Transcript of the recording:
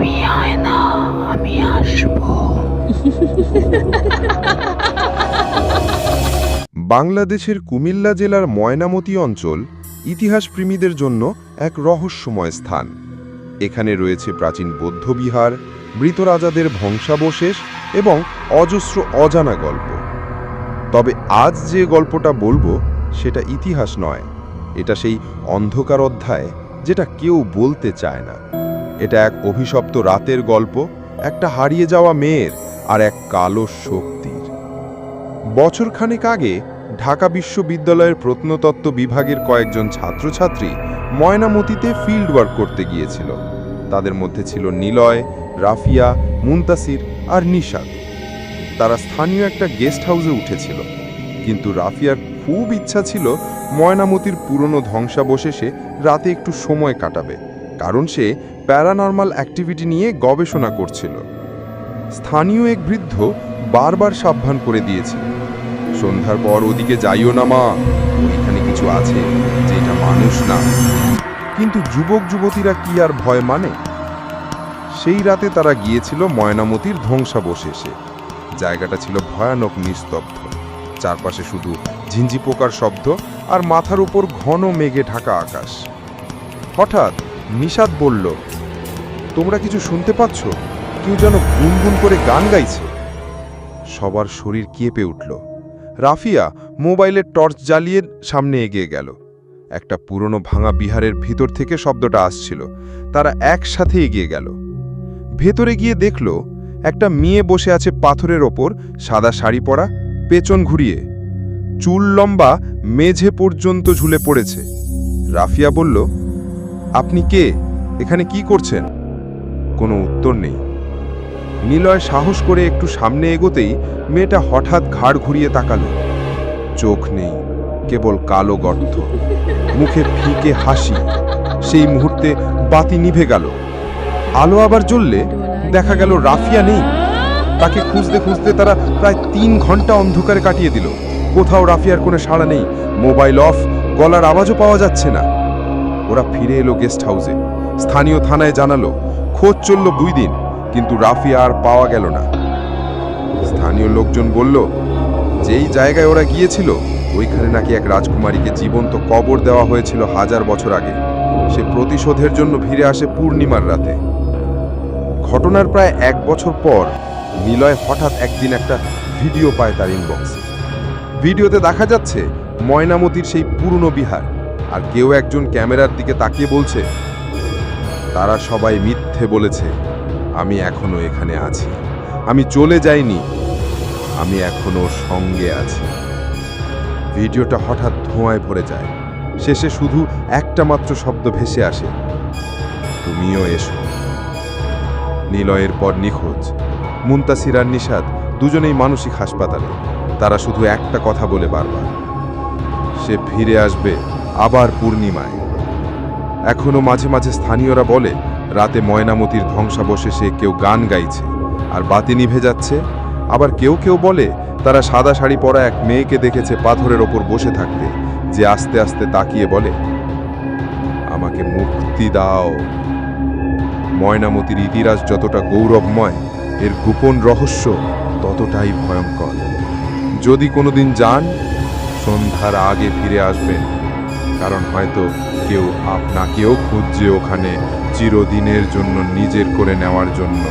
আমি আয়না, আমি আসবো। বাংলাদেশের কুমিল্লা জেলার ময়নামতি অঞ্চল ইতিহাসপ্রেমীদের জন্য এক রহস্যময় স্থান। এখানে রয়েছে প্রাচীন বৌদ্ধবিহার, মৃত রাজাদের ধ্বংসাবশেষ এবং অজস্র অজানা গল্প। তবে আজ যে গল্পটা বলবো সেটা ইতিহাস নয়, এটা সেই অন্ধকার অধ্যায় যেটা কেউ বলতে চায় না। এটা এক অভিশপ্ত রাতের গল্প, একটা হারিয়ে যাওয়া মেয়ের আর এক কালো শক্তির। বছরখানেক আগে ঢাকা বিশ্ববিদ্যালয়ের প্রত্নতত্ত্ব বিভাগের কয়েকজন ছাত্রছাত্রী ময়নামতিতে ফিল্ড ওয়ার্ক করতে গিয়েছিল। তাদের মধ্যে ছিল নিলয়, রাফিয়া, মুনতাসির আর নিশাদ। তারা স্থানীয় একটা গেস্ট হাউসে উঠেছিল, কিন্তু রাফিয়ার খুব ইচ্ছা ছিল ময়নামতির পুরনো ধ্বংসাবশেষে রাতে একটু সময় কাটাবে, কারণ সে প্যারানর্মাল অ্যাক্টিভিটি নিয়ে গবেষণা করছিল। স্থানীয় এক বৃদ্ধ বারবার সাবধান করে দিয়েছিল, সন্ধ্যার পর ওদিকে যাইও না মা, ওইখানে কিছু আছে যেটা মানুষ না। কিন্তু যুবক যুবতীরা কি আর ভয় মানে? সেই রাতে তারা গিয়েছিল ময়নামতির ধ্বংসাবশেষে। জায়গাটা ছিল ভয়ানক নিস্তব্ধ, চারপাশে শুধু ঝিঞ্জি পোকার শব্দ আর মাথার উপর ঘন মেঘে ঢাকা আকাশ। হঠাৎ নিশাদ বলল, তোমরা কিছু শুনতে পাচ্ছ? কেউ যেন গুনগুন করে গান গাইছে। সবার শরীর কেঁপে উঠল। রাফিয়া মোবাইলের টর্চ জ্বালিয়ে সামনে এগিয়ে গেল। একটা পুরনো ভাঙা বিহারের ভিতর থেকে শব্দটা আসছিল। তারা একসাথে এগিয়ে গেল। ভেতরে গিয়ে দেখল একটা মেয়ে বসে আছে পাথরের ওপর, সাদা শাড়ি পরা, পেছন ঘুরিয়ে, চুল লম্বা, মেঝে পর্যন্ত ঝুলে পড়েছে। রাফিয়া বলল, আপনি কে? এখানে কি করছেন? কোনো উত্তর নেই। নিলয় সাহস করে একটু সামনে এগোতেই মেয়েটা হঠাৎ ঘাড় ঘুরিয়ে তাকালো। চোখ নেই, কেবল কালো গর্ত, মুখে ফিকে হাসি। সেই মুহূর্তে বাতি নিভে গেল। আলো আবার জ্বললে দেখা গেল রাফিয়া নেই। তাকে খুঁজতে খুঁজতে তারা প্রায় 3 ঘন্টা অন্ধকারে কাটিয়ে দিল। কোথাও রাফিয়ার কোনো সাড়া নেই, মোবাইল অফ, গলার আওয়াজও পাওয়া যাচ্ছে না। ওরা ফিরে এলো গেস্ট হাউসে, স্থানীয় থানায় জানালো। খোঁজ চলল 2 দিন, কিন্তু রাফিয়া আর পাওয়া গেল না। স্থানীয় লোকজন বলল, যেই জায়গায় ওরা গিয়েছিল ওইখানে নাকি এক রাজকুমারীকে জীবন্ত কবর দেওয়া হয়েছিল 1000 বছর আগে। সে প্রতিশোধের জন্য ফিরে আসে পূর্ণিমার রাতে। ঘটনার প্রায় 1 বছর পর নিলয় হঠাৎ একদিন একটা ভিডিও পায় তার ইনবক্সে। ভিডিওতে দেখা যাচ্ছে ময়নামতির সেই পুরনো বিহার, আর কেউ একজন ক্যামেরার দিকে তাকিয়ে বলছে, তারা সবাই মিথ্যে বলেছে, আমি এখনো এখানে আছি, আমি চলে যাইনি, আমি এখনো সঙ্গে আছি। ভিডিওটা হঠাৎ ধোঁয়ায় ভরে যায়। শেষে শুধু একটা মাত্র শব্দ ভেসে আসে, তুমিও এসো। নিলয়ের পর নিখোঁজ। মুনতাসির আর নিশাদ দুজনেই মানসিক হাসপাতালে। তারা শুধু একটা কথা বলে বারবার, সে ফিরে আসবে আবার পূর্ণিমায়। এখনো মাঝে মাঝে স্থানীয়রা বলে রাতে ময়নামতির ধ্বংসাবশেষে কেউ গান গাইছে আর বাতি নিভে যাচ্ছে। আবার কেউ কেউ বলে তারা সাদা শাড়ি পরা এক মেয়েকে দেখেছে পাথরের ওপর বসে থাকতে, যে আস্তে আস্তে তাকিয়ে বলে, আমাকে মুক্তি দাও। ময়নামতির ইতিহাস যতটা গৌরবময়, এর গোপন রহস্য ততটাই ভয়ঙ্কর। যদি কোনোদিন যান, সন্ধ্যার আগে ফিরে আসবেন, কারণ হয়তো কেউ আপনাকেও খুঁজছে ওখানে চিরদিনের জন্য নিজের করে নেওয়ার জন্য।